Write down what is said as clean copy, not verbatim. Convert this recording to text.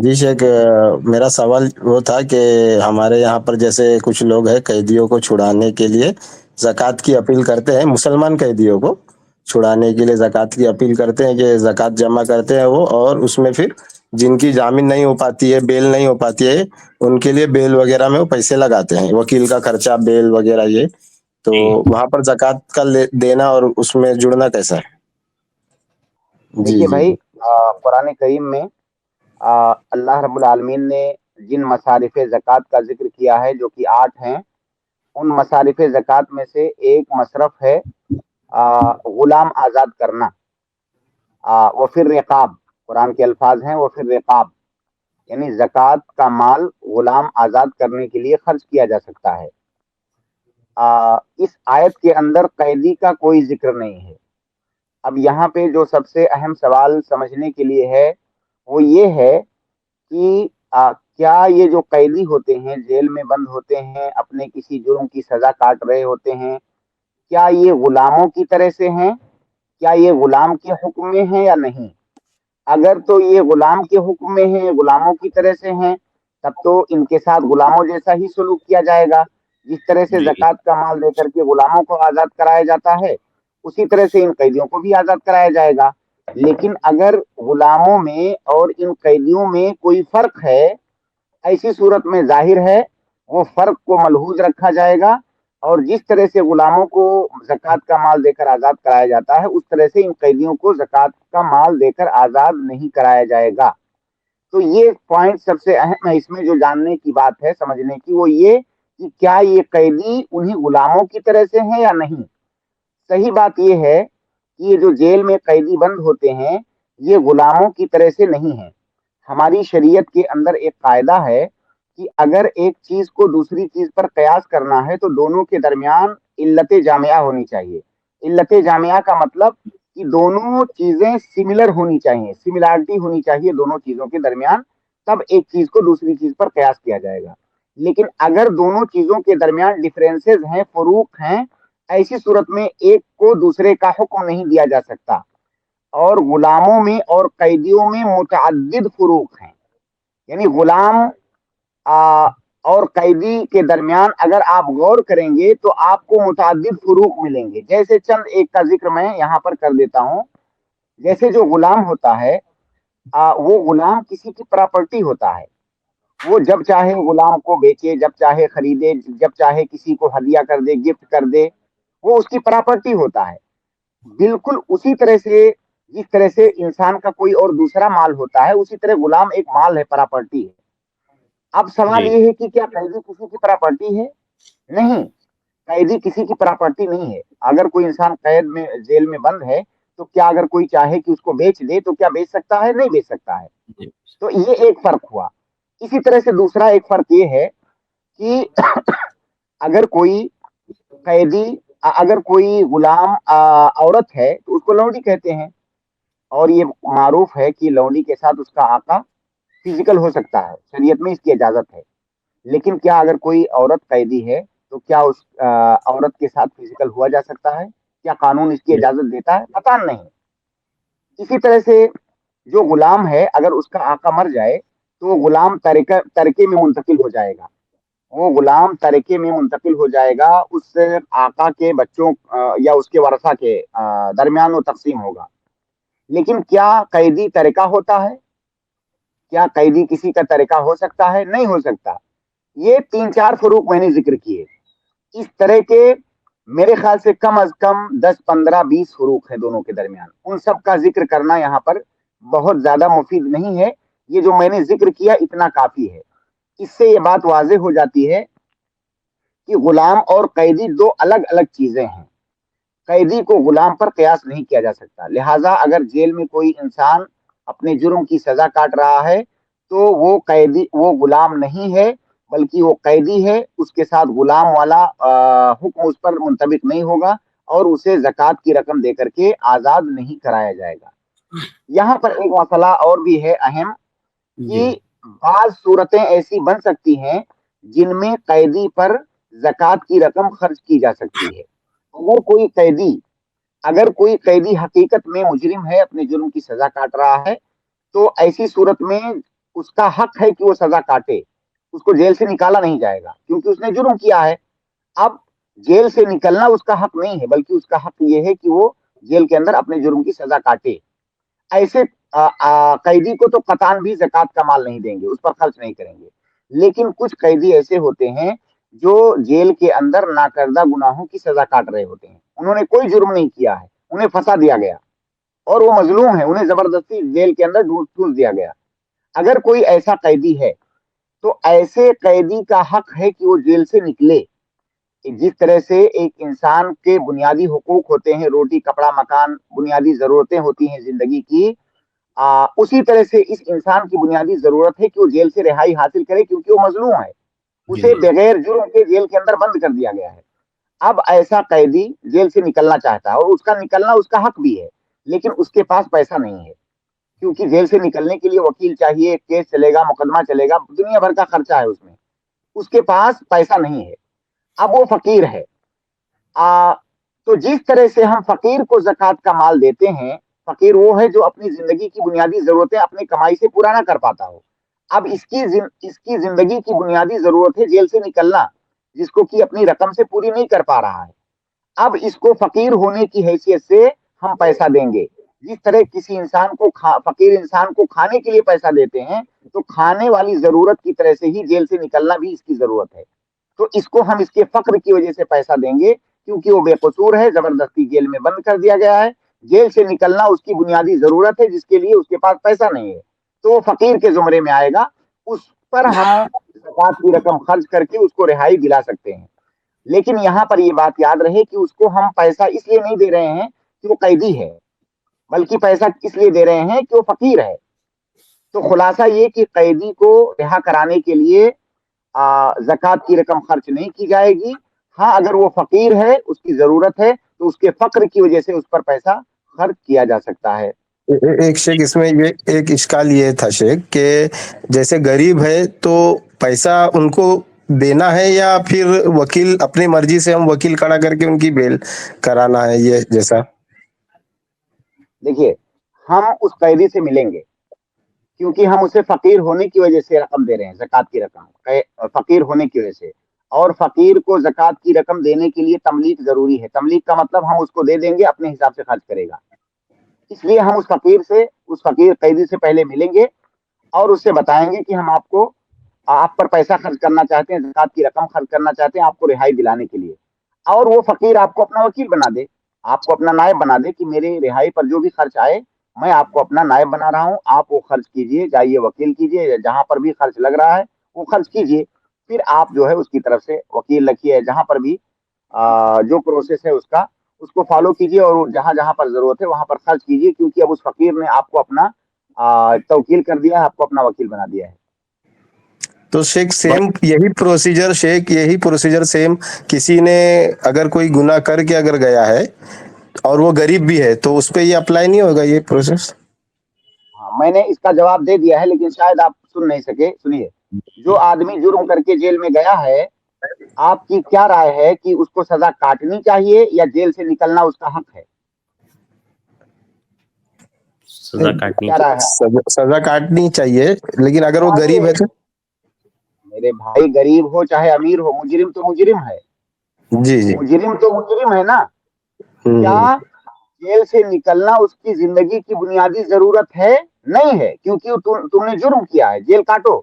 جی شیخ، میرا سوال وہ تھا کہ ہمارے یہاں پر جیسے کچھ لوگ ہیں قیدیوں کو چھڑانے کے لیے زکوٰۃ کی اپیل کرتے ہیں، مسلمان قیدیوں کو چھڑانے کے لیے زکوٰۃ کی اپیل کرتے ہیں کہ زکوٰۃ جمع کرتے ہیں وہ، اور اس میں پھر جن کی جامن نہیں ہو پاتی ہے، بیل نہیں ہو پاتی ہے، ان کے لیے بیل وغیرہ میں وہ پیسے لگاتے ہیں، وکیل کا خرچہ، بیل وغیرہ یہ تو جی وہاں پر زکوٰۃ کا دینا اور اس میں جڑنا کیسا ہے؟ جی دیکھیے جی بھائی، جی قرآن کریم میں اللہ رب العالمین نے جن مصارف زکوٰۃ کا ذکر کیا ہے جو کہ 8 ہیں، ان مصارف زکوٰۃ میں سے ایک مصرف ہے غلام آزاد کرنا، وہ پھر رقاب، قرآن کے الفاظ ہیں وہ پھر رقاب، یعنی زکوٰۃ کا مال غلام آزاد کرنے کے لیے خرچ کیا جا سکتا ہے۔ اس آیت کے اندر قیدی کا کوئی ذکر نہیں ہے۔ اب یہاں پہ جو سب سے اہم سوال سمجھنے کے لیے ہے وہ یہ ہے کہ کیا یہ جو قیدی ہوتے ہیں، جیل میں بند ہوتے ہیں، اپنے کسی جرم کی سزا کاٹ رہے ہوتے ہیں، کیا یہ غلاموں کی طرح سے ہیں؟ کیا یہ غلام کے حکم میں ہیں یا نہیں؟ اگر تو یہ غلام کے حکم میں ہیں، غلاموں کی طرح سے ہیں، تب تو ان کے ساتھ غلاموں جیسا ہی سلوک کیا جائے گا۔ جس طرح سے جی زکوٰۃ کا مال دے کر کے غلاموں کو آزاد کرایا جاتا ہے، اسی طرح سے ان قیدیوں کو بھی آزاد کرایا جائے گا۔ لیکن اگر غلاموں میں اور ان قیدیوں میں کوئی فرق ہے، ایسی صورت میں ظاہر ہے وہ فرق کو ملحوظ رکھا جائے گا، اور جس طرح سے غلاموں کو زکوٰۃ کا مال دے کر آزاد کرایا جاتا ہے، اس طرح سے ان قیدیوں کو زکوٰۃ کا مال دے کر آزاد نہیں کرایا جائے گا۔ تو یہ پوائنٹ سب سے اہم ہے، اس میں جو جاننے کی بات ہے، سمجھنے کی، وہ یہ کہ کیا یہ قیدی انہی غلاموں کی طرح سے ہیں یا نہیں۔ صحیح بات یہ ہے کہ یہ جو جیل میں قیدی بند ہوتے ہیں یہ غلاموں کی طرح سے نہیں ہیں۔ ہماری شریعت کے اندر ایک قاعدہ ہے کہ اگر ایک چیز کو دوسری چیز پر قیاس کرنا ہے تو دونوں کے درمیان علت جامعہ ہونی چاہیے۔ علت جامعہ کا مطلب کہ دونوں چیزیں سملر ہونی چاہیے، سملارٹی ہونی چاہیے دونوں چیزوں کے درمیان، تب ایک چیز کو دوسری چیز پر قیاس کیا جائے گا۔ لیکن اگر دونوں چیزوں کے درمیان ڈفرینسز ہیں، فروق ہیں، ایسی صورت میں ایک کو دوسرے کا حکم نہیں دیا جا سکتا۔ اور غلاموں میں اور قیدیوں میں متعدد فروق ہیں، یعنی غلام اور قیدی کے درمیان اگر آپ غور کریں گے تو آپ کو متعدد فروق ملیں گے۔ جیسے چند ایک کا ذکر میں یہاں پر کر دیتا ہوں۔ جیسے جو غلام ہوتا ہے، وہ غلام کسی کی پراپرٹی ہوتا ہے، وہ جب چاہے غلام کو بیچے، جب چاہے خریدے، جب چاہے کسی کو ہدیہ کر دے، گفٹ کر دے، وہ اس کی پراپرٹی ہوتا ہے۔ بالکل اسی طرح سے جس طرح سے انسان کا کوئی اور دوسرا مال ہوتا ہے، اسی طرح غلام ایک مال ہے، پراپرٹی ہے۔ اب سوال جی یہ ہے کہ کیا قیدی کسی کی پراپرٹی ہے؟ نہیں، قیدی کسی کی پراپرٹی نہیں ہے۔ اگر کوئی انسان قید میں، جیل میں بند ہے، تو کیا اگر کوئی چاہے کہ اس کو بیچ دے تو کیا بیچ سکتا ہے؟ نہیں بیچ سکتا ہے۔ جی تو یہ ایک فرق ہوا۔ اسی طرح سے دوسرا ایک فرق یہ ہے کہ اگر کوئی قیدی، اگر کوئی غلام عورت ہے تو اس کو لونڈی کہتے ہیں، اور یہ معروف ہے کہ لونڈی کے ساتھ اس کا آقا فزیکل ہو سکتا ہے، شریعت میں اس کی اجازت ہے۔ لیکن کیا اگر کوئی عورت قیدی ہے تو کیا اس عورت کے ساتھ فزیکل ہوا جا سکتا ہے؟ کیا قانون اس کی اجازت دیتا ہے؟ پتہ نہیں۔ اسی طرح سے جو غلام ہے، اگر اس کا آقا مر جائے تو وہ غلام ترکے میں منتقل ہو جائے گا، وہ غلام ترکے میں منتقل ہو جائے گا، اس آقا کے بچوں یا اس کے ورثہ کے درمیان وہ تقسیم ہوگا۔ لیکن کیا قیدی ترکہ ہوتا ہے؟ کیا قیدی کسی کا ترکہ ہو سکتا ہے؟ نہیں ہو سکتا۔ یہ 3-4 فروق میں نے ذکر کیے، اس طرح کے میرے خیال سے کم از کم 10-15-20 فروق ہیں دونوں کے درمیان۔ ان سب کا ذکر کرنا یہاں پر بہت زیادہ مفید نہیں ہے، یہ جو میں نے ذکر کیا اتنا کافی ہے۔ اس سے یہ بات واضح ہو جاتی ہے کہ غلام اور قیدی دو الگ الگ چیزیں ہیں۔ قیدی کو غلام پر قیاس نہیں کیا جا سکتا، لہٰذا اگر جیل میں کوئی انسان اپنے جرم کی سزا کاٹ رہا ہے تو وہ قیدی، وہ غلام نہیں ہے بلکہ وہ قیدی ہے، اس کے ساتھ غلام والا حکم اس پر منطبق نہیں ہوگا، اور اسے زکوٰۃ کی رقم دے کر کے آزاد نہیں کرایا جائے گا۔ یہاں پر ایک مسئلہ اور بھی ہے اہم، جی کہ بعض صورتیں ایسی بن سکتی ہیں جن میں قیدی پر زکوٰۃ کی رقم خرچ کی جا سکتی ہے۔ اگر کوئی قیدی حقیقت میں مجرم ہے، اپنے جرم کی سزا کاٹ رہا ہے، تو ایسی صورت میں اس کا حق ہے کہ وہ سزا کاٹے, اس کو جیل سے نکالا نہیں جائے گا کیونکہ اس نے جرم کیا ہے. اب جیل سے نکلنا اس کا حق نہیں ہے, بلکہ اس کا حق یہ ہے کہ وہ جیل کے اندر اپنے جرم کی سزا کاٹے. ایسے قیدی کو تو قطعاً بھی زکوٰۃ کا مال نہیں دیں گے, اس پر خرچ نہیں کریں گے. لیکن کچھ قیدی ایسے ہوتے ہیں جو جیل کے اندر ناکردہ گناہوں کی سزا کاٹ رہے ہوتے ہیں, انہوں نے کوئی جرم نہیں کیا ہے, انہیں پھنسا دیا گیا اور وہ مظلوم ہے, انہیں زبردستی جیل کے اندر ٹھوس دیا گیا. اگر کوئی ایسا قیدی ہے تو ایسے قیدی کا حق ہے کہ وہ جیل سے نکلے. جس طرح سے ایک انسان کے بنیادی حقوق ہوتے ہیں, روٹی کپڑا مکان, بنیادی ضرورتیں ہوتی ہیں زندگی کی, اسی طرح سے اس انسان کی بنیادی ضرورت ہے کہ وہ جیل سے رہائی حاصل کرے کیونکہ وہ مظلوم ہے, اسے بغیر جرم کے جیل کے اندر بند کر دیا گیا ہے. اب ایسا قیدی جیل سے نکلنا چاہتا ہے اور اس کا نکلنا اس کا حق بھی ہے, لیکن اس کے پاس پیسہ نہیں ہے کیونکہ جیل سے نکلنے کے لیے وکیل چاہیے, کیس چلے گا, مقدمہ چلے گا, دنیا بھر کا خرچہ ہے اس میں, اس کے پاس پیسہ نہیں ہے. اب وہ فقیر ہے. تو جس طرح سے ہم فقیر کو زکوٰۃ کا مال دیتے ہیں, فقیر وہ ہے جو اپنی زندگی کی بنیادی ضرورتیں اپنی کمائی سے پورا نہ کر پاتا ہو. اب اس کی زندگی کی بنیادی ضرورت ہے جیل سے نکلنا, جس کو کہ اپنی رقم سے پوری نہیں کر پا رہا ہے. اب اس کو فقیر ہونے کی حیثیت سے ہم پیسہ دیں گے. جس طرح کسی انسان کو فقیر انسان کو کھانے کے لیے پیسہ دیتے ہیں, تو کھانے والی ضرورت کی طرح سے ہی جیل سے نکلنا بھی اس کی ضرورت ہے. تو اس کو ہم اس کے فقر کی وجہ سے پیسہ دیں گے کیونکہ وہ بے قصور ہے, زبردستی جیل میں بند کر دیا گیا ہے. جیل سے نکلنا اس کی بنیادی ضرورت ہے جس کے لیے اس کے پاس پیسہ نہیں ہے, تو وہ فقیر کے زمرے میں آئے گا. اس پر ہم زکوٰۃ کی رقم خرچ کر کے اس کو رہائی دلا سکتے ہیں. لیکن یہاں پر یہ بات یاد رہے کہ اس کو ہم پیسہ اس لیے نہیں دے رہے ہیں کہ وہ قیدی ہے, بلکہ پیسہ اس لیے دے رہے ہیں کہ وہ فقیر ہے. تو خلاصہ یہ کہ قیدی کو رہا کرانے کے لیے زکوٰۃ کی رقم خرچ نہیں کی جائے گی. ہاں اگر وہ فقیر ہے, اس کی ضرورت ہے, تو اس کے فقر کی وجہ سے اس پر پیسہ خرچ کیا جا سکتا ہے. ایک شیخ اس میں یہ ایک اشکال یہ تھا شیخ کہ جیسے غریب ہے تو پیسہ ان کو دینا ہے یا پھر وکیل اپنی مرضی سے ہم وکیل کھڑا کر کے ان کی بیل کرانا ہے, یہ جیسا. دیکھیے, ہم اس قیدی سے ملیں گے کیونکہ ہم اسے فقیر ہونے کی وجہ سے رقم دے رہے ہیں, زکوٰۃ کی رقم, فقیر ہونے کی وجہ سے. اور فقیر کو زکوٰۃ کی رقم دینے کے لیے تملیغ ضروری ہے. تملیغ کا مطلب ہم اس کو دے دیں گے, اپنے حساب سے خرچ کرے گا. اس لیے ہم اس فقیر قیدی سے پہلے ملیں گے اور اس سے بتائیں گے کہ ہم آپ پر پیسہ خرچ کرنا چاہتے ہیں, زکوٰۃ کی رقم خرچ کرنا چاہتے ہیں آپ کو رہائی دلانے کے لیے. اور وہ فقیر آپ کو اپنا وکیل بنا دے, آپ کو اپنا نائب بنا دے کہ میرے رہائی پر جو بھی خرچ آئے میں آپ کو اپنا نائب بنا رہا ہوں, آپ وہ خرچ کیجئے, جائیے وکیل کیجئے, جہاں پر بھی خرچ لگ رہا ہے وہ خرچ کیجئے. پھر آپ جو ہے اس کی طرف سے وکیل رکھیے, جہاں پر بھی جو پروسیس ہے اس کو فالو کیجئے, اور جہاں جہاں پر ضرورت ہے وہاں پر خرچ کیجئے, کیونکہ اب اس فقیر نے آپ کو اپنا توکیل کر دیا ہے, آپ کو اپنا وکیل بنا دیا ہے. تو شیخ یہی پروسیجر سیم کسی نے اگر کوئی گناہ کر کے اگر گیا ہے اور وہ غریب بھی ہے تو اس پہ یہ اپلائی نہیں ہوگا یہ پروسیس؟ ہاں, میں نے اس کا جواب دے دیا ہے لیکن شاید آپ سن نہیں سکے. سنیے, جو آدمی جرم کر کے جیل میں گیا ہے, آپ کی کیا رائے ہے کہ اس کو سزا کاٹنی چاہیے یا جیل سے نکلنا اس کا حق ہے؟ سزا کاٹنی کیا رائے ہے؟ سزا کاٹنی چاہیے, لیکن اگر وہ غریب ہے تو میرے بھائی, غریب ہو چاہے امیر ہو, مجرم تو مجرم ہے. جی جی. مجرم تو مجرم ہے نا. کیا ہوں. جیل سے نکلنا اس کی زندگی کی بنیادی ضرورت ہے؟ نہیں ہے, کیونکہ تم نے جرم کیا ہے, جیل کاٹو.